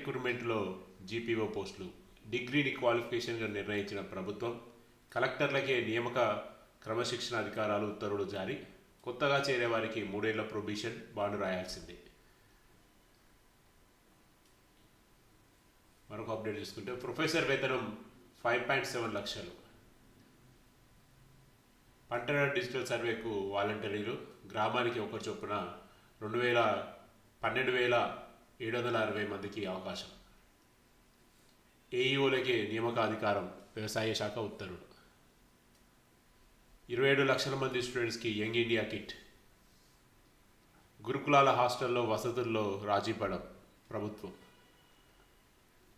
రిక్రూట్మెంట్లో GPO పోస్టులు డిగ్రీని క్వాలిఫికేషన్గా నిర్ణయించిన ప్రభుత్వం కలెక్టర్లకే నియామక క్రమశిక్షణ అధికారాలు ఉత్తర్వులు జారీ. కొత్తగా చేరే వారికి 3 ఏళ్ల ప్రొబిషన్ బాండ్ రాయాల్సిందే. మరొక అప్డేట్ చూసుకుంటే ప్రొఫెసర్ వేతనం 5.7 లక్షలు. పంటల డిజిటల్ సర్వేకు వాలంటీర్లు గ్రామానికి ఒకరు చొప్పున 12,760 మందికి అవకాశం. ఏఈఓలకే నియామకాధికారం వ్యవసాయ శాఖ ఉత్తర్వులు. 27 లక్షల మంది స్టూడెంట్స్కి యంగ్ ఇండియా కిట్. గురుకులాల హాస్టల్లో వసతుల్లో రాజీపడం ప్రభుత్వం.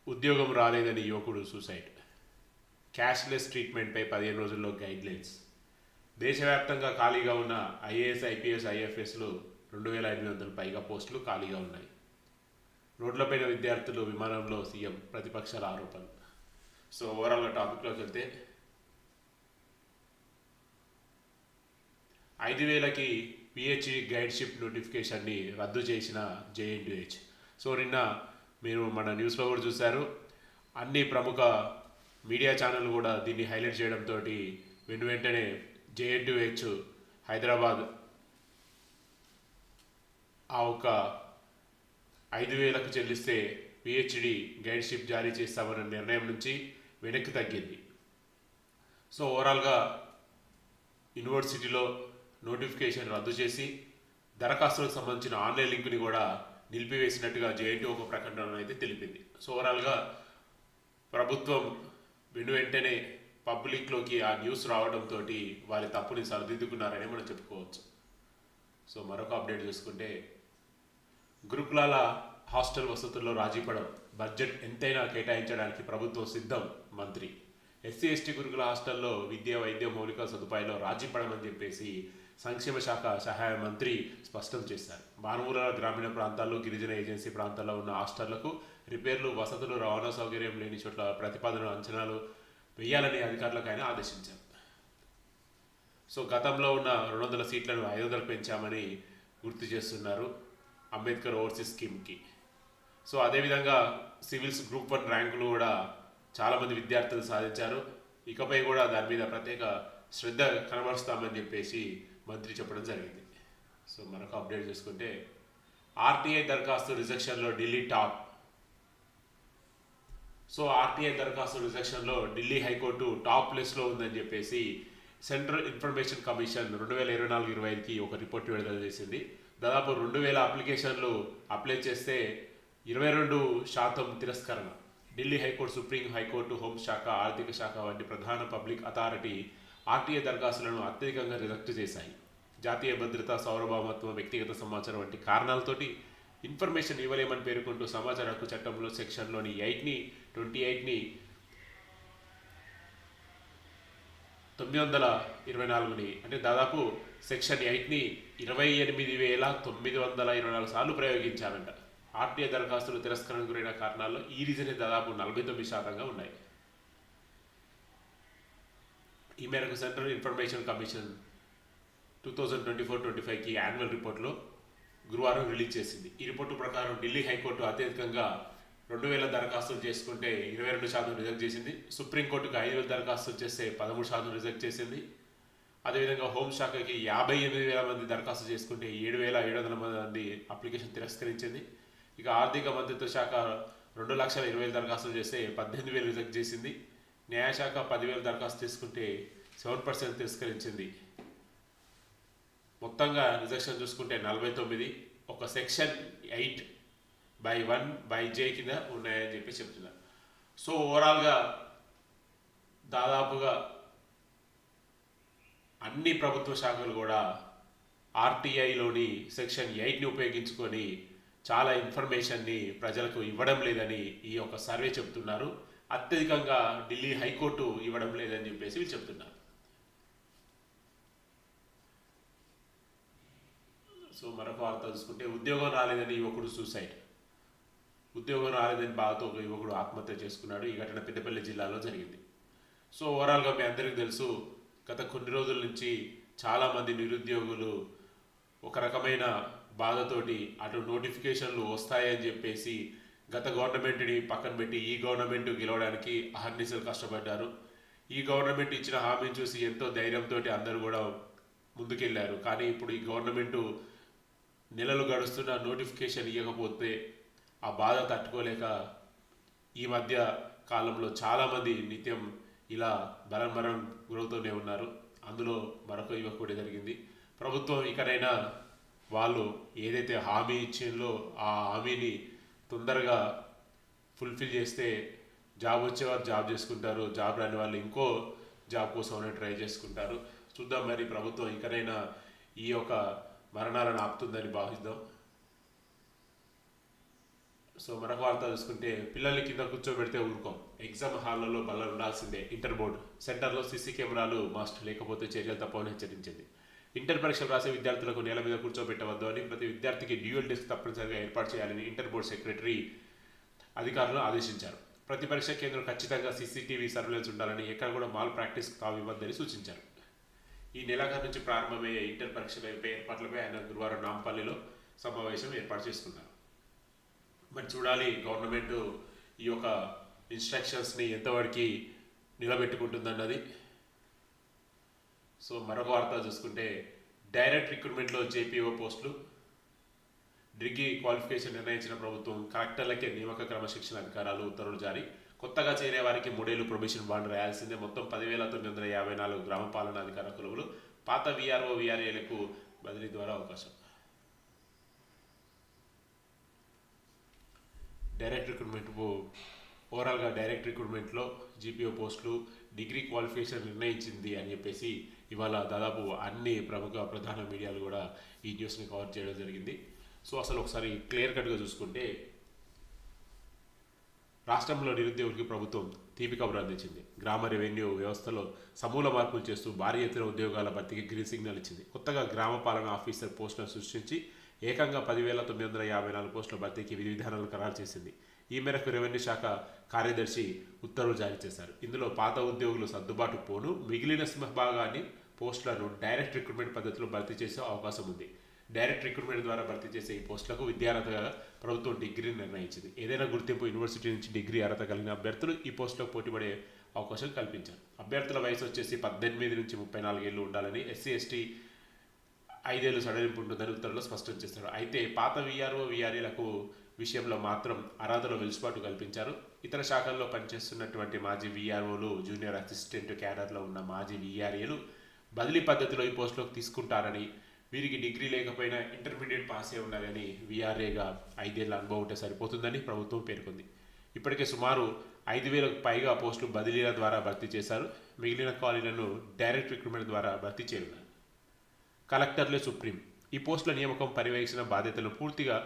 ఉద్యోగం రాలేదని యువకుడు సూసైడ్. క్యాష్లెస్ ట్రీట్మెంట్పై 15 రోజుల్లో గైడ్లైన్స్. దేశవ్యాప్తంగా ఖాళీగా ఉన్న ఐఏఎస్, ఐపీఎస్, ఐఎఫ్ఎస్లు 2,800 పైగా పోస్టులు ఖాళీగా ఉన్నాయి. రోడ్లపైన విద్యార్థులు, విమానంలో సీఎం, ప్రతిపక్షాల ఆరోపణలు. సో ఓవరాల్గా టాపిక్లోకి వెళ్తే 5,000కి పిహెచ్డి గైడ్షిప్ నోటిఫికేషన్ని రద్దు చేసిన జేఎన్టీయూహెచ్. సో నిన్న మీరు మన న్యూస్లో కూడా చూశారు. అన్ని ప్రముఖ మీడియా ఛానల్ కూడా దీన్ని హైలైట్ చేయడంతో వెంటనే జేఎన్టీయూహెచ్ హైదరాబాద్ ఆ ఒక 5,000కు చెల్లిస్తే పిహెచ్డి గైడ్షిప్ జారీ చేస్తామన్న నిర్ణయం నుంచి వెనక్కి తగ్గింది. సో ఓవరాల్గా యూనివర్సిటీలో నోటిఫికేషన్ రద్దు చేసి దరఖాస్తులకు సంబంధించిన ఆన్లైన్ లింక్ని కూడా నిలిపివేసినట్టుగా జేఎన్టీ ఒక ప్రకటన అయితే తెలిపింది. సో ఓవరాల్గా ప్రభుత్వం వెంటనే పబ్లిక్లోకి ఆ న్యూస్ రావడంతో వారి తప్పుని సరిదిద్దుకున్నారని మనం చెప్పుకోవచ్చు. సో మరొక అప్డేట్ చూసుకుంటే గురుకులాల హాస్టల్ వసతుల్లో రాజీపడం, బడ్జెట్ ఎంతైనా కేటాయించడానికి ప్రభుత్వం సిద్ధం. మంత్రి ఎస్సీ ఎస్టీ గురుకుల హాస్టల్లో విద్య, వైద్య, మౌలిక సదుపాయాల్లో రాజీపడమని చెప్పేసి సంక్షేమ శాఖ సహాయ మంత్రి స్పష్టం చేశారు. మారుమూల గ్రామీణ ప్రాంతాల్లో, గిరిజన ఏజెన్సీ ప్రాంతాల్లో ఉన్న హాస్టళ్లకు రిపేర్లు, వసతులు, రవాణా సౌకర్యం లేని చోట్ల ప్రతిపాదన అంచనాలు వేయాలని అధికారులకు ఆయన ఆదేశించారు. సో గతంలో ఉన్న 200 సీట్లను 500 పెంచామని గుర్తు చేస్తున్నారు అంబేద్కర్ ఓవర్సీస్ స్కీమ్కి. సో అదేవిధంగా సివిల్స్ గ్రూప్ 1 ర్యాంకులు కూడా చాలామంది విద్యార్థులు సాధించారు. ఇకపై కూడా దాని మీద ప్రత్యేక శ్రద్ధ కనబరుస్తామని చెప్పేసి మంత్రి చెప్పడం జరిగింది. సో మరొక అప్డేట్ చూసుకుంటే ఆర్టీఐ దరఖాస్తు రిజెక్షన్లో ఢిల్లీ టాప్. సో ఆర్టీఐ దరఖాస్తు రిజెక్షన్లో ఢిల్లీ హైకోర్టు టాప్ ప్లేస్లో ఉందని చెప్పేసి సెంట్రల్ ఇన్ఫర్మేషన్ కమిషన్ 2024-25కి ఒక రిపోర్ట్ విడుదల చేసింది. దాదాపు 2,000 అప్లికేషన్లు అప్లై చేస్తే 22% తిరస్కరణ. ఢిల్లీ హైకోర్టు, సుప్రీం హైకోర్టు, హోంశాఖ, ఆర్థిక శాఖ వంటి ప్రధాన పబ్లిక్ అథారిటీ ఆర్టీఐ దరఖాస్తులను అత్యధికంగా రిజెక్ట్ చేశాయి. జాతీయ భద్రత, సార్వభౌమత్వం, వ్యక్తిగత సమాచారం వంటి కారణాలతోటి ఇన్ఫర్మేషన్ ఇవ్వలేమని పేర్కొంటూ సమాచార హక్కు చట్టంలో సెక్షన్లోని 28ని 924ని అంటే దాదాపు సెక్షన్ 8ని 28,924 సార్లు ప్రయోగించారంట. ఆర్టీఐ దరఖాస్తులు తిరస్కరణకు గురైన కారణాల్లో ఈ రీజనే దాదాపు 49% ఉన్నాయి. ఈ మేరకు సెంట్రల్ ఇన్ఫర్మేషన్ కమిషన్ 2024-25కి యాన్యువల్ రిపోర్ట్లో గురువారం రిలీజ్ చేసింది. ఈ రిపోర్టు ప్రకారం ఢిల్లీ హైకోర్టు అత్యధికంగా 2,000 దరఖాస్తులు చేసుకుంటే 22% రిజెక్ట్ చేసింది. సుప్రీంకోర్టుకు 5,000 దరఖాస్తులు చేస్తే 13% రిజెక్ట్ చేసింది. అదేవిధంగా హోంశాఖకి 58,000 మంది దరఖాస్తు చేసుకుంటే 7,700 మంది అప్లికేషన్ తిరస్కరించింది. ఇక ఆర్థిక మంత్రిత్వ శాఖ 2,20,000 దరఖాస్తులు చేస్తే 18,000 రిజెక్ట్ చేసింది. న్యాయశాఖ 10,000 దరఖాస్తు చేసుకుంటే 7% తిరస్కరించింది. మొత్తంగా రిజెక్షన్ చూసుకుంటే 49 ఒక సెక్షన్ 8/1/J కింద ఉన్నాయని చెప్పి చెప్తున్నారు. సో ఓవరాల్గా దాదాపుగా అన్ని ప్రభుత్వ శాఖలు కూడా ఆర్టీఐలోని సెక్షన్ 8ని ఉపయోగించుకొని చాలా ఇన్ఫర్మేషన్ని ప్రజలకు ఇవ్వడం లేదని ఈ యొక్క సర్వే చెప్తున్నారు. అత్యధికంగా ఢిల్లీ హైకోర్టు ఇవ్వడం లేదని చెప్పేసి వీళ్ళు చెప్తున్నారు. సో మరొక వార్త చూసుకుంటే ఉద్యోగం రాలేదని యువకుడు సూసైడ్. ఉద్యోగం రాలేదని బాధతో ఒక యువకుడు ఆత్మహత్య చేసుకున్నాడు. ఈ ఘటన పెద్దపల్లి జిల్లాలో జరిగింది. సో ఓవరాల్గా మీ అందరికీ తెలుసు, గత కొన్ని రోజుల నుంచి చాలామంది నిరుద్యోగులు ఒక రకమైన బాధతోటి అటు నోటిఫికేషన్లు వస్తాయని చెప్పేసి గత గవర్నమెంట్ని పక్కన పెట్టి ఈ గవర్నమెంట్ గెలవడానికి అహర్నిశలు కష్టపడ్డారు. ఈ గవర్నమెంట్ ఇచ్చిన హామీని చూసి ఎంతో ధైర్యంతో అందరూ కూడా ముందుకెళ్లారు. కానీ ఇప్పుడు ఈ గవర్నమెంట్ నెలలు గడుస్తున్న నోటిఫికేషన్ ఇవ్వకపోతే ఆ బాధ తట్టుకోలేక ఈ మధ్య కాలంలో చాలామంది నిత్యం ఇలా మరణం గురవుతూనే ఉన్నారు. అందులో మరొక యువకుడు కూడా జరిగింది. ప్రభుత్వం ఇకనైనా వాళ్ళు ఏదైతే హామీ ఇచ్చిందో ఆ హామీని తొందరగా ఫుల్ఫిల్ చేస్తే జాబ్ వచ్చేవారు జాబ్ చేసుకుంటారు, జాబ్ రాని వాళ్ళు ఇంకో జాబ్ కోసం ట్రై చేసుకుంటారు. చూద్దాం మరి ప్రభుత్వం ఇకనైనా ఈ యొక్క మరణాలను ఆపుతుందని భావిద్దాం. సో మరొక వార్త చూసుకుంటే పిల్లల్ని కింద కూర్చోబెడితే ఊరుకోం, ఎగ్జామ్ హాళ్లలో బల్ల ఉండాల్సిందే. ఇంటర్ బోర్డు సెంటర్లో సీసీ కెమెరాలు మస్ట్, లేకపోతే చర్యలు తప్పవని హెచ్చరించింది. ఇంటర్ పరీక్షలు రాసే విద్యార్థులకు నేల మీద కూర్చోబెట్టవద్దు అని, ప్రతి విద్యార్థికి డ్యూయల్ డెస్క్ తప్పనిసరిగా ఏర్పాటు చేయాలని ఇంటర్ బోర్డు సెక్రటరీ అధికారులను ఆదేశించారు. ప్రతి పరీక్ష కేంద్రం ఖచ్చితంగా సీసీటీవీ సర్వేలెన్స్ ఉండాలని, ఎక్కడ కూడా మాల్ ప్రాక్టీస్ కావివ్వద్దని సూచించారు. ఈ నెలాఖరు నుంచి ప్రారంభమయ్యే ఇంటర్ పరీక్షలపై ఏర్పాట్లపై ఆయన గురువారం నాంపల్లిలో సమావేశం ఏర్పాటు చేసుకున్నారు. మరి చూడాలి గవర్నమెంట్ ఈ యొక్క ఇన్స్ట్రక్షన్స్ని ఎంతవరకు నిలబెట్టుకుంటుందన్నది. సో మరొక వార్త చూసుకుంటే డైరెక్ట్ రిక్రూట్మెంట్లో జేపీఓ పోస్టులు, డిగ్రీ క్వాలిఫికేషన్ నిర్ణయించిన ప్రభుత్వం కలెక్టర్లకే నియామక క్రమశిక్షణ అధికారాలు ఉత్తర్వులు జారీ. కొత్తగా చేరే వారికి 3 ఏళ్లు ప్రొబేషన్ బాండ్ రాయాల్సిందే. మొత్తం 10,954 గ్రామ పాలనా అధికార కొలువులు. పాత వీఆర్ఓ వీఆర్ఏలకు బదిలీ ద్వారా అవకాశం. డైరెక్ట్ రిక్రూట్మెంట్ ఓవరాల్గా డైరెక్ట్ రిక్రూట్మెంట్లో జీపీఓ పోస్టులు డిగ్రీ క్వాలిఫికేషన్ నిర్ణయించింది అని చెప్పేసి ఇవాళ దాదాపు అన్ని ప్రధాన మీడియాలు కూడా ఈ న్యూస్ని కవర్ చేయడం జరిగింది. సో అసలు ఒకసారి క్లియర్ కట్గా చూసుకుంటే రాష్ట్రంలో నిరుద్యోగులకి ప్రభుత్వం తీపి కబురు అందించింది. గ్రామ రెవెన్యూ వ్యవస్థలో సమూల మార్పులు చేస్తూ భారీ ఎత్తున ఉద్యోగాల భర్తీకి గ్రీన్ సిగ్నల్ ఇచ్చింది. కొత్తగా గ్రామ పాలనా ఆఫీసర్ పోస్టులను సృష్టించి ఏకంగా 10,954 పోస్టుల భర్తీకి విధి విధానాలు ఖరారు చేసింది. ఈ మేరకు రెవెన్యూ శాఖ కార్యదర్శి ఉత్తర్వులు జారీ చేశారు. ఇందులో పాత ఉద్యోగులు సర్దుబాటు పోను, మిగిలిన సింహభాగాన్ని పోస్టులను డైరెక్ట్ రిక్రూట్మెంట్ పద్ధతిలో భర్తీ చేసే అవకాశం ఉంది. డైరెక్ట్ రిక్రూట్మెంట్ ద్వారా భర్తీ చేసే ఈ పోస్టులకు విద్యార్హతగా ప్రభుత్వం డిగ్రీని నిర్ణయించింది. ఏదైనా గుర్తింపు యూనివర్సిటీ నుంచి డిగ్రీ అర్హత కలిగిన అభ్యర్థులు ఈ పోస్టులకు పోటీపడే అవకాశం కల్పించారు. అభ్యర్థుల వయసు వచ్చేసి 18 నుంచి 34 ఏళ్ళు ఉండాలని, ఎస్సీ ఎస్టీ 5 ఏళ్ళు సడలింపు ఉంటుందని ఉత్తర్వులు స్పష్టం చేశారు. అయితే పాత వీఆర్ఓ వీఆర్ఏలకు విషయంలో మాత్రం అర్హతలో వెలుసుబాటు కల్పించారు. ఇతర శాఖల్లో పనిచేస్తున్నటువంటి మాజీ వీఆర్ఓలు, జూనియర్ అసిస్టెంట్ క్యాడర్లో ఉన్న మాజీ వీఆర్ఏలు బదిలీ పద్ధతిలో ఈ పోస్టులోకి తీసుకుంటారని, వీరికి డిగ్రీ లేకపోయినా ఇంటర్మీడియట్ పాస్ అయి ఉండాలని, వీఆర్ఏగా 5 ఏళ్ల అనుభవం ఉంటే సరిపోతుందని ప్రభుత్వం పేర్కొంది. ఇప్పటికే సుమారు 5,000కు పైగా పోస్టులు బదిలీల ద్వారా భర్తీ చేశారు. మిగిలిన ఖాళీలను డైరెక్ట్ రిక్రూట్మెంట్ ద్వారా భర్తీ చేయనున్నారు. కలెక్టర్లే సుప్రీం. ఈ పోస్టుల నియామకం, పర్యవేక్షణ బాధ్యతలను పూర్తిగా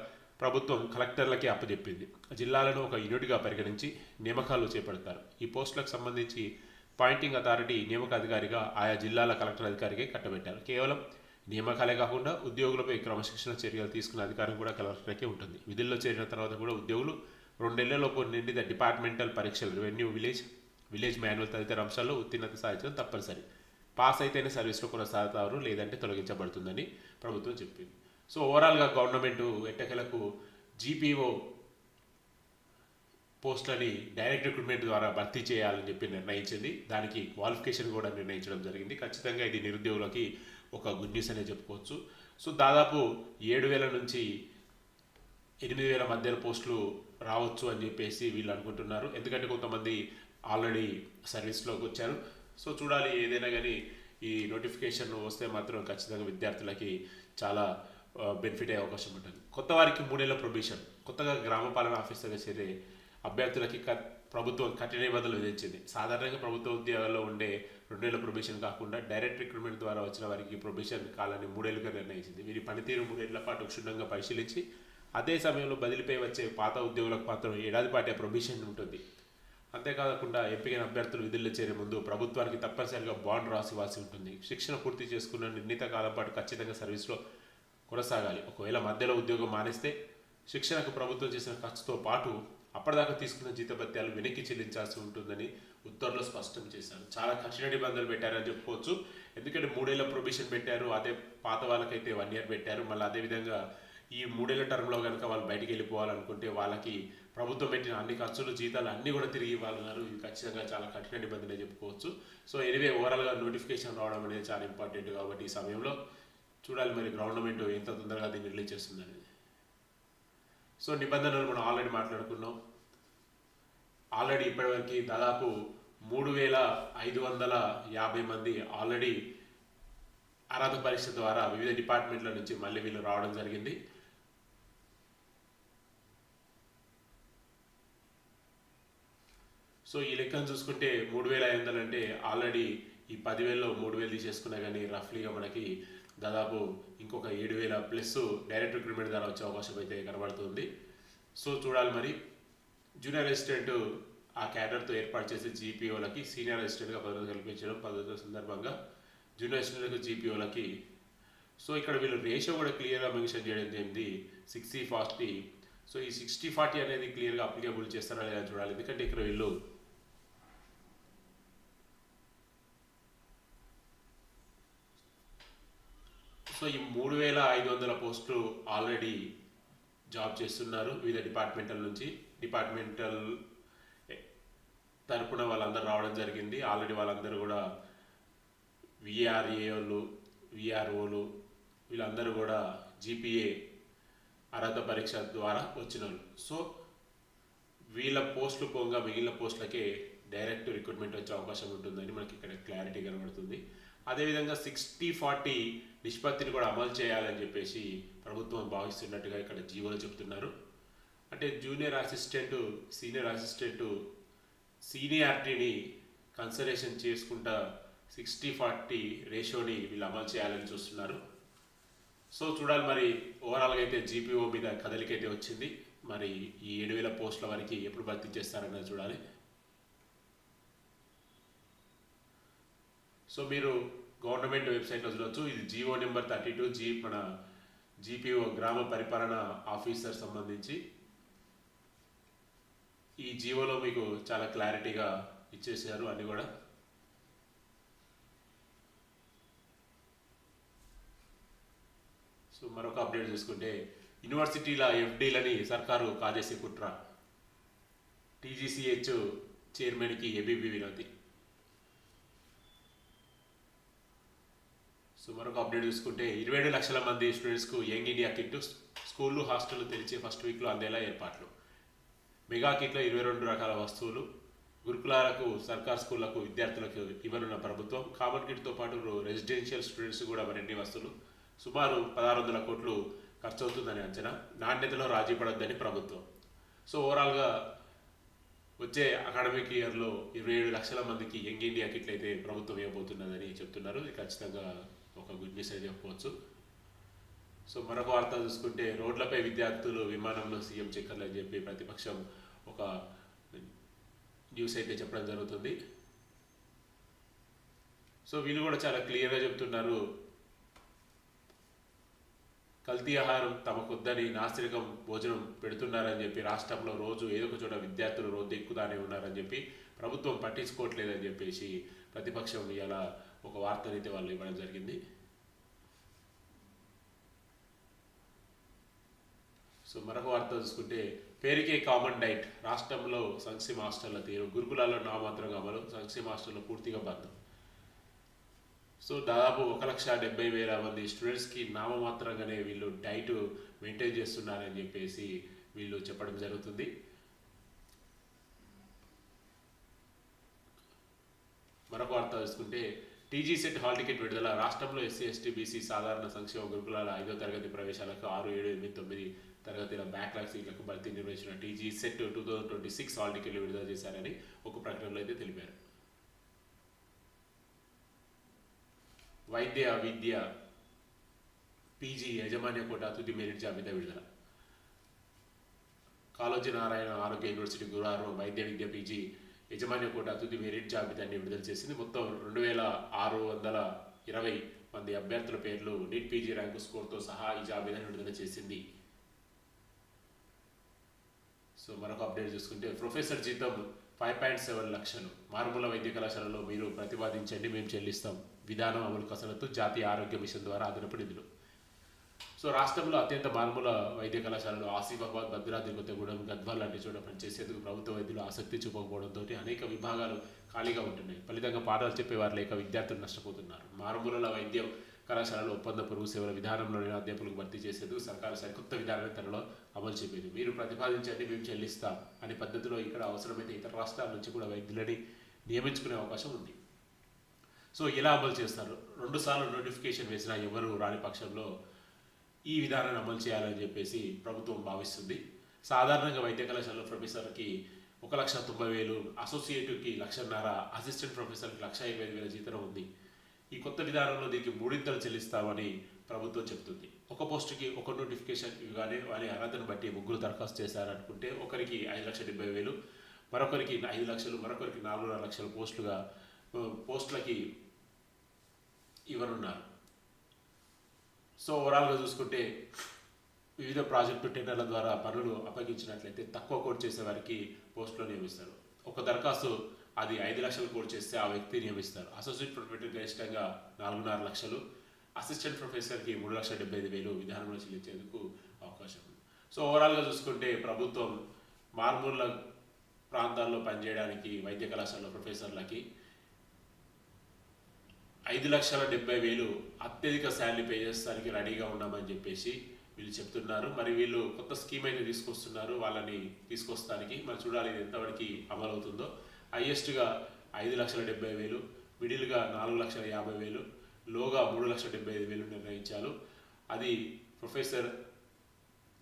ప్రభుత్వం కలెక్టర్లకే అప్పచెప్పింది. జిల్లాలను ఒక యూనిట్గా పరిగణించి నియామకాలు చేపడతారు. ఈ పోస్టులకు సంబంధించి పాయింటింగ్ అథారిటీ నియామక అధికారిగా ఆయా జిల్లాల కలెక్టర్ అధికారికే కట్టబెట్టారు. కేవలం నియామకాలే కాకుండా ఉద్యోగులపై క్రమశిక్షణ చర్యలు తీసుకునే అధికారం కూడా కలెక్టర్కే ఉంటుంది. విధుల్లో చేరిన తర్వాత కూడా ఉద్యోగులు 2 నెలలలోపు నిండిత డిపార్ట్మెంటల్ పరీక్షలు, రెవెన్యూ, విలేజ్ మాన్యువల్ తదితర అంశాల్లో ఉత్తీర్ణత సాధించడం తప్పనిసరి. పాస్ అయితేనే సర్వీస్లో కొనసాగుతారు, లేదంటే తొలగించబడుతుందని ప్రభుత్వం చెప్పింది. సో ఓవరాల్గా గవర్నమెంట్ ఎట్టకేలకు జీపీఓ పోస్టులని డైరెక్ట్ రిక్రూట్మెంట్ ద్వారా భర్తీ చేయాలని చెప్పి నిర్ణయించింది. దానికి క్వాలిఫికేషన్ కూడా నిర్ణయించడం జరిగింది. ఖచ్చితంగా ఇది నిరుద్యోగులకి ఒక గుడ్ న్యూస్ అనే చెప్పుకోవచ్చు. సో దాదాపు 7,000 నుంచి 8,000 మధ్యలో పోస్టులు రావచ్చు అని చెప్పేసి వీళ్ళు అనుకుంటున్నారు. ఎందుకంటే కొంతమంది ఆల్రెడీ సర్వీస్లోకి వచ్చారు. సో చూడాలి, ఏదైనా కానీ ఈ నోటిఫికేషన్ వస్తే మాత్రం ఖచ్చితంగా విద్యార్థులకి చాలా బెనిఫిట్ అయ్యే అవకాశం ఉంటుంది. కొత్త వారికి 3 ఏళ్ల ప్రొబేషన్. కొత్తగా గ్రామ పాలన ఆఫీసర్గా చేరే అభ్యర్థులకి ప్రభుత్వం కఠిన నిబంధనలు విధించింది. సాధారణంగా ప్రభుత్వ ఉద్యోగాల్లో ఉండే 2 ఏళ్ల ప్రొబేషన్ కాకుండా డైరెక్ట్ రిక్రూట్మెంట్ ద్వారా వచ్చిన వారికి ప్రొబేషన్ కాలాన్ని 3 ఏళ్లుగా నిర్ణయించింది. వీరి పనితీరు 3 ఏళ్ల పాటు క్షుణ్ణంగా పరిశీలించి అదే సమయంలో బదిలీపై వచ్చే పాత ఉద్యోగులకు మాత్రం ఏడాది పాటే ప్రొబేషన్ ఉంటుంది. అంతేకాకుండా ఎంపికైన అభ్యర్థులు విధుల్లో చేరే ముందు ప్రభుత్వానికి తప్పనిసరిగా బాండ్ రాసివ్వాల్సి ఉంటుంది. శిక్షణ పూర్తి చేసుకున్న నిర్ణీత కాలం పాటు ఖచ్చితంగా సర్వీస్లో కొనసాగాలి. ఒకవేళ మధ్యలో ఉద్యోగం మానేస్తే శిక్షణకు ప్రభుత్వం చేసిన ఖర్చుతో పాటు అప్పటిదాకా తీసుకున్న జీతభత్యాలు వెనక్కి చెల్లించాల్సి ఉంటుందని ఉత్తర్వులు స్పష్టం చేశారు. చాలా కఠిన నిబంధనలు పెట్టారని చెప్పుకోవచ్చు. ఎందుకంటే 3 ఏళ్ల ప్రొబేషన్ పెట్టారు, అదే పాత వాళ్ళకైతే 1 ఇయర్ పెట్టారు. మళ్ళీ అదేవిధంగా ఈ 3 ఏళ్ల టర్మ్లో కనుక వాళ్ళు బయటికి వెళ్ళిపోవాలనుకుంటే వాళ్ళకి ప్రభుత్వం పెట్టిన అన్ని ఖర్చులు జీతాలు అన్నీ కూడా తిరిగి ఇవ్వాలన్నారు. ఇది ఖచ్చితంగా చాలా కఠిన నిబంధన చెప్పుకోవచ్చు. సో ఎనివే ఓవరాల్గా నోటిఫికేషన్ రావడం అనేది చాలా ఇంపార్టెంట్ కాబట్టి ఈ సమయంలో చూడాలి మరి గవర్నమెంట్ ఎంత తొందరగా దీన్ని రిలీజ్ చేస్తుందని. సో నిబంధనలు మనం ఆల్రెడీ మాట్లాడుకున్నాం. ఆల్రెడీ ఇప్పటివరకు దాదాపు 3550 మంది ఆల్రెడీ అర్హత పరీక్ష ద్వారా వివిధ డిపార్ట్మెంట్ల నుంచి మళ్ళీ వీళ్ళు రావడం జరిగింది. సో ఈ లెక్కను చూసుకుంటే 3500 అంటే ఆల్రెడీ ఈ 10,000లో 3,000 తీసేసుకున్నా కానీ రఫ్లీగా మనకి దాదాపు ఇంకొక 7,000 ప్లస్ డైరెక్ట్ రిక్రూట్మెంట్ ద్వారా వచ్చే అవకాశం అయితే కనబడుతుంది. సో చూడాలి మరి. జూనియర్ అసిస్టెంట్ ఆ క్యాడర్తో ఏర్పాటు చేసే జీపీఓలకి సీనియర్ అసిస్టెంట్గా పదవి కల్పించడం పద్ధతుల సందర్భంగా జూనియర్ అసిస్టెంట్లకు జీపీఓలకి. సో ఇక్కడ వీళ్ళు రేషియో కూడా క్లియర్గా మెన్షన్ చేయడం జరిగింది 60-40. సో ఈ 60-40 అనేది క్లియర్గా అప్లికేబుల్ చేస్తారా లేదా చూడాలి. ఎందుకంటే ఇక్కడ వీళ్ళు సో ఈ 3500 పోస్టులు ఆల్రెడీ జాబ్ చేస్తున్నారు వివిధ డిపార్ట్మెంటల్ నుంచి. డిపార్ట్మెంటల్ తరపున వాళ్ళందరూ రావడం జరిగింది. ఆల్రెడీ వాళ్ళందరూ కూడా విఆర్ఏలు విఆర్ఓలు వీళ్ళందరూ కూడా జీపీఏ అర్హత పరీక్ష ద్వారా వచ్చిన వాళ్ళు. సో వీళ్ళ పోస్టులు పోగా మిగిలిన పోస్టులకే డైరెక్ట్ రిక్రూట్మెంట్ వచ్చే అవకాశం ఉంటుందని మనకి ఇక్కడ క్లారిటీ కనబడుతుంది. అదేవిధంగా 60-40 నిష్పత్తిని కూడా అమలు చేయాలని చెప్పేసి ప్రభుత్వం భావిస్తున్నట్టుగా ఇక్కడ జీవోలో చెప్తున్నారు. అంటే జూనియర్ అసిస్టెంట్ సీనియర్ అసిస్టెంట్ సీనియారిటీని కన్సిడరేషన్ చేసుకుంటా 60-40 రేషియోని వీళ్ళు అమలు చేయాలని చూస్తున్నారు. సో చూడాలి మరి. ఓవరాల్గా అయితే జీపీఓ మీద కదలికైతే వచ్చింది. మరి ఈ 7,000 పోస్టుల వరకు ఎప్పుడు భర్తీ చేస్తారన్నది చూడాలి. సో మీరు గవర్నమెంట్ వెబ్సైట్లో చూడవచ్చు. ఇది జీవో నెంబర్ 32 మన జీపీఓ గ్రామ పరిపాలన ఆఫీసర్ సంబంధించి. ఈ జీవోలో మీకు చాలా క్లారిటీగా ఇచ్చేసారు అన్ని కూడా. సో మరొక అప్డేట్ చూసుకుంటే యూనివర్సిటీల ఎఫ్డీలని సర్కారు కాజేసే కుట్ర. టీజీసీహెచ్ చైర్మన్కి ఏబీబీ వినతి. సో మరొక అప్డేట్ చూసుకుంటే 27 లక్షల మంది స్టూడెంట్స్కు యంగ్ ఇండియా కిట్ స్కూళ్ళు హాస్టళ్లు తెరిచే ఫస్ట్ వీక్లో అందేలా ఏర్పాట్లు. మెగా కిట్లో 22 రకాల వస్తువులు. గురుకులాలకు సర్కార్ స్కూళ్లకు విద్యార్థులకు ఇవ్వనున్న ప్రభుత్వం. కామన్ కిట్తో పాటు రెసిడెన్షియల్ స్టూడెంట్స్ కూడా మరిన్ని వస్తువులు. సుమారు 1,600 కోట్లు ఖర్చు అవుతుందని అంచనా. నాణ్యతలో రాజీ పడొద్దని ప్రభుత్వం. సో ఓవరాల్గా వచ్చే అకాడమిక్ ఇయర్లో 27 లక్షల మందికి యంగ్ ఇండియా కిట్లు అయితే ప్రభుత్వం ఇవ్వబోతున్నదని చెప్తున్నారు. ఇది ఖచ్చితంగా ఒక గుడ్ న్యూస్ అని చెప్పుకోవచ్చు. సో మరొక వార్త చూసుకుంటే రోడ్లపై విద్యార్థులు విమానంలో సీఎం చక్కర్లు అని చెప్పి ప్రతిపక్షం ఒక న్యూస్ అయితే చెప్పడం జరుగుతుంది. సో వీళ్ళు కూడా చాలా క్లియర్గా చెప్తున్నారు. కల్తీ ఆహారం తమకొద్దని నాస్తికం భోజనం పెడుతున్నారని చెప్పి రాష్ట్రంలో రోజు ఏదో ఒక చోట విద్యార్థులు రోజు ఎక్కుతానే ఉన్నారని చెప్పి ప్రభుత్వం పట్టించుకోవట్లేదని చెప్పేసి ప్రతిపక్షం ఇలా ఒక వార్తనైతే వాళ్ళు ఇవ్వడం జరిగింది. సో మరొక వార్త చూసుకుంటే పేరుకే కామన్ డైట్. రాష్ట్రంలో సంక్షేమ హాస్టళ్ల తీరు. గురుకులాల్లో నామాత్రంగా అమలు. సంక్షేమ హాస్టల్లో పూర్తిగా బంద్. సో దాదాపు 1,70,000 మంది స్టూడెంట్స్కి నామమాత్రంగానే వీళ్ళు డైట్ మెయింటైన్ చేస్తున్నారని చెప్పేసి వీళ్ళు చెప్పడం జరుగుతుంది. మరొక వార్త చూసుకుంటే టీజీ సెట్ హాల్ టికెట్ విడుదల. రాష్ట్రంలో ఎస్సీ ఎస్టీ బీసీ సాధారణ సంక్షేమ గురుకులాల 5వ తరగతి ప్రవేశాలకు 6, 7, 8, 9 తరగతిల బ్యాక్లాగ్ సీట్లకు భర్తీ నిర్వహించిన టీజీ సెట్ 2026 హాల్ టికెట్లు విడుదల చేశారని ఒక ప్రకటనలో అయితే తెలిపారు. వైద్య విద్య పీజీ యాజమాన్య కోటా తుది మెరిట్ జాబితా విడుదల. కాళోజీ నారాయణ ఆరోగ్య యూనివర్సిటీ గురువారం వైద్య విద్య పీజీ యాజమాన్య కోటా తుది మెరిట్ జాబితాని విడుదల చేసింది. మొత్తం 2,620 మంది అభ్యర్థుల పేర్లు నీట్ పీజీ ర్యాంకు స్కోర్తో సహా ఈ జాబితాని విడుదల చేసింది. సో మరొక అప్డేట్ చూసుకుంటే ప్రొఫెసర్ జీతం 5.7 లక్షలు. మారుమూల వైద్య కళాశాలలో మీరు ప్రతిపాదించండి, మేము చెల్లిస్తాం. విధానం అమలు కసరత్తు. జాతీయ ఆరోగ్య మిషన్ ద్వారా అదనపు నిధులు. సో రాష్ట్రంలో అత్యంత మారుమూల వైద్య కళాశాలలు ఆసిఫాబాద్, భద్రాద్రి కొత్తగూడెం, గద్వాల్ లాంటి చోట పనిచేసేందుకు ప్రభుత్వ వైద్యులు ఆసక్తి చూపకపోవడంతో అనేక విభాగాలు ఖాళీగా ఉంటున్నాయి. ఫలితంగా పాఠాలు చెప్పేవారు లేక విద్యార్థులు నష్టపోతున్నారు. మారుమూల వైద్య కళాశాలలో ఒప్పంద పొరుగు సేవల విధానంలోని అధ్యాపకులకు భర్తీ చేసేందుకు సర్కారు సరికొత్త విధానాన్ని త్వరలో అమలు చేపేది. మీరు ప్రతిపాదించండి, మేము చెల్లిస్తాం అనే పద్ధతిలో ఇక్కడ అవసరమైతే ఇతర రాష్ట్రాల నుంచి కూడా వైద్యులని నియమించుకునే అవకాశం ఉంది. సో ఎలా అమలు చేస్తారు? 2 సార్లు నోటిఫికేషన్ వేసినా ఎవరు రాని పక్షంలో ఈ విధానాన్ని అమలు చేయాలని చెప్పేసి ప్రభుత్వం భావిస్తుంది. సాధారణంగా వైద్య కళాశాలలో ప్రొఫెసర్కి 1,90,000, అసోసియేటివ్కి 1,50,000, అసిస్టెంట్ ప్రొఫెసర్కి 1,25,000 జీతం ఉంది. ఈ కొత్త విధానంలో దీనికి 3 చెల్లిస్తామని ప్రభుత్వం చెబుతుంది. ఒక పోస్టుకి ఒక నోటిఫికేషన్ ఇవ్వగానే వారి అర్హతను బట్టి 3 దరఖాస్తు చేశారనుకుంటే ఒకరికి 5,70,000, మరొకరికి 5 లక్షలు, మరొకరికి 4.5 లక్షల పోస్టులకి ఇవ్వనున్నారు. సో ఓవరాల్గా చూసుకుంటే వివిధ ప్రాజెక్టు టెండర్ల ద్వారా పనులు అప్పగించినట్లయితే తక్కువ కోడ్ చేసే వారికి పోస్టులో నియమిస్తారు. ఒక దరఖాస్తు అది 5 లక్షలు కోడ్ చేస్తే ఆ వ్యక్తి నియమిస్తారు. అసోసియేట్ ప్రొఫెసర్ గరిష్టంగా 4.5 లక్షలు, అసిస్టెంట్ ప్రొఫెసర్కి 3,75,000 విధానంలో చెల్లించేందుకు అవకాశం ఉంది. సో ఓవరాల్గా చూసుకుంటే ప్రభుత్వం మారుమూల ప్రాంతాల్లో పనిచేయడానికి వైద్య కళాశాల ప్రొఫెసర్లకి 5,70,000 అత్యధిక శాలరీ పే చేస్తానికి రెడీగా ఉన్నామని చెప్పేసి వీళ్ళు చెప్తున్నారు. మరి వీళ్ళు కొత్త స్కీమ్ అయితే తీసుకొస్తున్నారు వాళ్ళని తీసుకొస్తానికి. మరి చూడాలి ఇది ఎంతవరకు అమలవుతుందో. హైయెస్ట్గా 5,70,000, మిడిల్గా 4,50,000, లోగా 3,75,000 నిర్ణయించారు. అది ప్రొఫెసర్,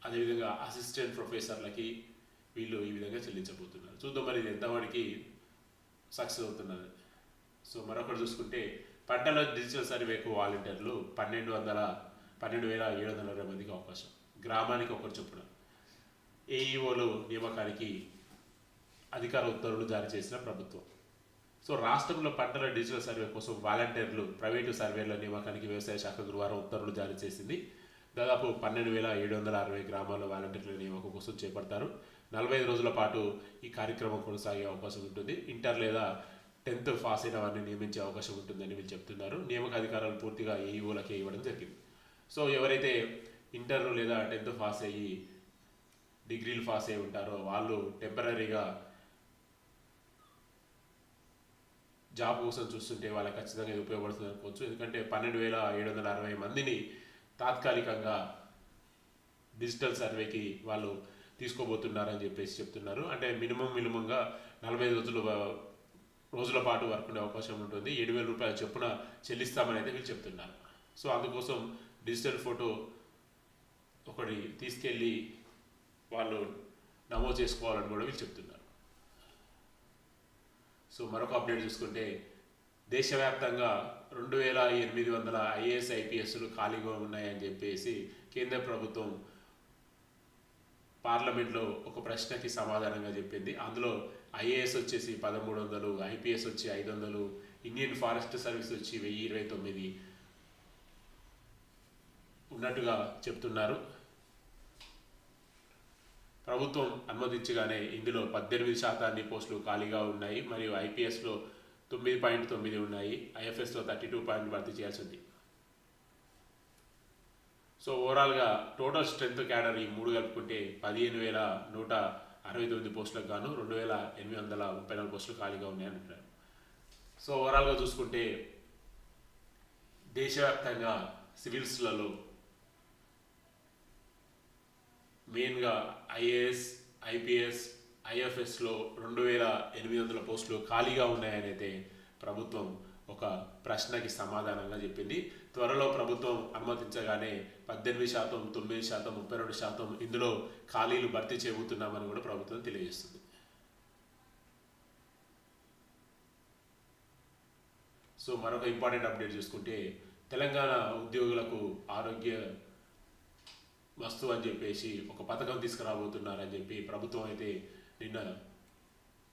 అదేవిధంగా అసిస్టెంట్ ప్రొఫెసర్లకి వీళ్ళు ఈ విధంగా చెల్లించబోతున్నారు. చూద్దాం మరి ఇది ఎంతవరకు సక్సెస్ అవుతున్నది. సో మరొకటి చూసుకుంటే పంటల డిజిటల్ సర్వేకు వాలంటీర్లు 12,720 మందికి అవకాశం. గ్రామానికి ఒకరు చొప్పున. ఏఈఓలు నియామకానికి అధికార ఉత్తర్వులు జారీ చేసిన ప్రభుత్వం. సో రాష్ట్రంలో పంటల డిజిటల్ సర్వే కోసం వాలంటీర్లు ప్రైవేటు సర్వేల నియామకానికి వ్యవసాయ శాఖ గురువారం ఉత్తర్వులు జారీ చేసింది. దాదాపు 12,760 గ్రామాల్లో వాలంటీర్ల నియామకం కోసం చేపడతారు. 45 రోజుల పాటు ఈ కార్యక్రమం కొనసాగే అవకాశం ఉంటుంది. ఇంటర్ లేదా 10th పాస్ అయిన వారిని నియమించే అవకాశం ఉంటుందని వీళ్ళు చెప్తున్నారు. నియామక అధికారాలు పూర్తిగా ఏఈఓలకే ఇవ్వడం జరిగింది. సో ఎవరైతే ఇంటర్ లేదా 10th పాస్ అయ్యి డిగ్రీలు పాస్ అయ్యి ఉంటారో వాళ్ళు టెంపరీగా జాబ్ కోసం చూస్తుంటే వాళ్ళకి ఖచ్చితంగా ఇది ఉపయోగపడుతుంది అనుకోవచ్చు. ఎందుకంటే 12,760 మందిని తాత్కాలికంగా డిజిటల్ సర్వేకి వాళ్ళు తీసుకోబోతున్నారని చెప్పేసి చెప్తున్నారు. అంటే మినిమంగా 45 రోజుల పాటు వర్క్ ఉండే అవకాశం ఉంటుంది. 7,000 రూపాయల చొప్పున చెల్లిస్తామని అయితే వీళ్ళు చెప్తున్నారు. సో అందుకోసం డిజిటల్ ఫోటో ఒకటి తీసుకెళ్ళి వాళ్ళు నమోదు చేసుకోవాలని కూడా వీళ్ళు చెప్తున్నారు. సో మరొక అప్డేట్ చూసుకుంటే దేశవ్యాప్తంగా 2,800 ఐఏఎస్ ఐపీఎస్లు ఖాళీగా ఉన్నాయని చెప్పేసి కేంద్ర ప్రభుత్వం పార్లమెంట్లో ఒక ప్రశ్నకి సమాధానంగా చెప్పింది. అందులో ఐఏఎస్ వచ్చేసి 1,300, ఐపీఎస్ వచ్చి 500, ఇండియన్ ఫారెస్ట్ సర్వీస్ వచ్చి 1,029 ఉన్నట్టుగా చెప్తున్నారు. ప్రభుత్వం అనుమతించగానే ఇందులో 18% పోస్టులు ఖాళీగా ఉన్నాయి. మరియు ఐపీఎస్లో 9.9 ఉన్నాయి. ఐఎఫ్ఎస్లో 32 భర్తీ చేయాల్సి ఉంది. సో ఓవరాల్గా టోటల్ స్ట్రెంత్ క్యాడర్ ఈ 3 కలుపుకుంటే 15,169 పోస్టులకు గాను 2,834 పోస్టులు ఖాళీగా ఉన్నాయని అంటున్నారు. సో ఓవరాల్గా చూసుకుంటే దేశవ్యాప్తంగా సివిల్స్లలో మెయిన్గా ఐఏఎస్, ఐపీఎస్, ఐఎఫ్ఎస్లో 2,800 పోస్టులు ఖాళీగా ఉన్నాయని అయితే ప్రభుత్వం ఒక ప్రశ్నకి సమాధానంగా చెప్పింది. త్వరలో ప్రభుత్వం అనుమతించగానే 18%, 9%, 32% ఇందులో ఖాళీలు భర్తీ చేయబోతున్నామని కూడా ప్రభుత్వం తెలియజేస్తుంది. సో మరొక ఇంపార్టెంట్ అప్డేట్ చూసుకుంటే తెలంగాణ ఉద్యోగులకు ఆరోగ్య వస్తువు అని చెప్పేసి ఒక పథకం తీసుకురాబోతున్నారని చెప్పి ప్రభుత్వం అయితే నిన్న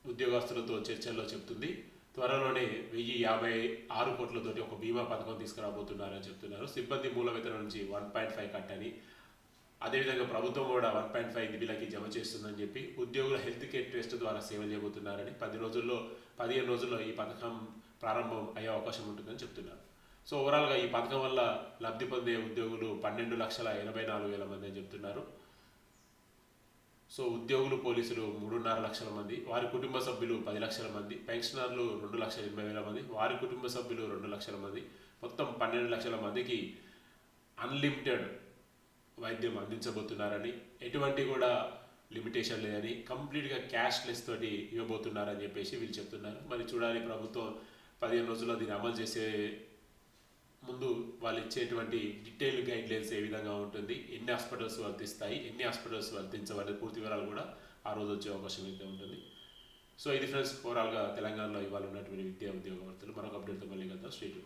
ఉద్యోగస్తులతో చర్చల్లో చెప్తుంది. త్వరలోనే 1,056 కోట్లతోటి ఒక బీమా పథకం తీసుకురాబోతున్నారని చెప్తున్నారు. సిబ్బంది మూల వేతనం నుంచి 1.5 కట్టని, అదేవిధంగా ప్రభుత్వం కూడా 1.5 వీళ్ళకి జమ చేస్తుందని చెప్పి ఉద్యోగుల హెల్త్ కేర్ ట్రస్ట్ ద్వారా సేవలు చేయబోతున్నారని 15 రోజుల్లో ఈ పథకం ప్రారంభం అయ్యే అవకాశం ఉంటుందని చెప్తున్నారు. సో ఓవరాల్గా ఈ పథకం వల్ల లబ్ధి పొందే ఉద్యోగులు 12,84,000 మంది అని చెప్తున్నారు. సో ఉద్యోగులు పోలీసులు 3.5 లక్షల మంది, వారి కుటుంబ సభ్యులు 10 లక్షల మంది, పెన్షనర్లు 2,80,000 మంది, వారి కుటుంబ సభ్యులు 2 లక్షల మంది, మొత్తం 12 లక్షల మందికి అన్లిమిటెడ్ వైద్యం అందించబోతున్నారని, ఎటువంటి కూడా లిమిటేషన్ లేదని, కంప్లీట్గా క్యాష్లెస్ తోటి ఇవ్వబోతున్నారని చెప్పేసి వీళ్ళు చెప్తున్నారు. మరి చూడాలి ప్రభుత్వం 15 రోజుల్లో దీన్ని అమలు చేసే ముందు వాళ్ళు ఇచ్చేటువంటి డీటెయిల్ గైడ్లైన్స్ ఏ విధంగా ఉంటుంది, ఎన్ని హాస్పిటల్స్ వర్తిస్తాయి, ఎన్ని హాస్పిటల్స్ వర్తించవనే పూర్తి వివరాలు కూడా ఆ రోజు వచ్చే అవకాశం అయితే ఉంటుంది. సో ఇది ఫ్రెండ్స్ ఓవరాల్గా తెలంగాణలో ఇవాళ ఉన్నటువంటి విద్యా ఉద్యోగ వార్తలు. మరొక అప్డేట్తో మళ్ళీ కదా స్ట్రీట్.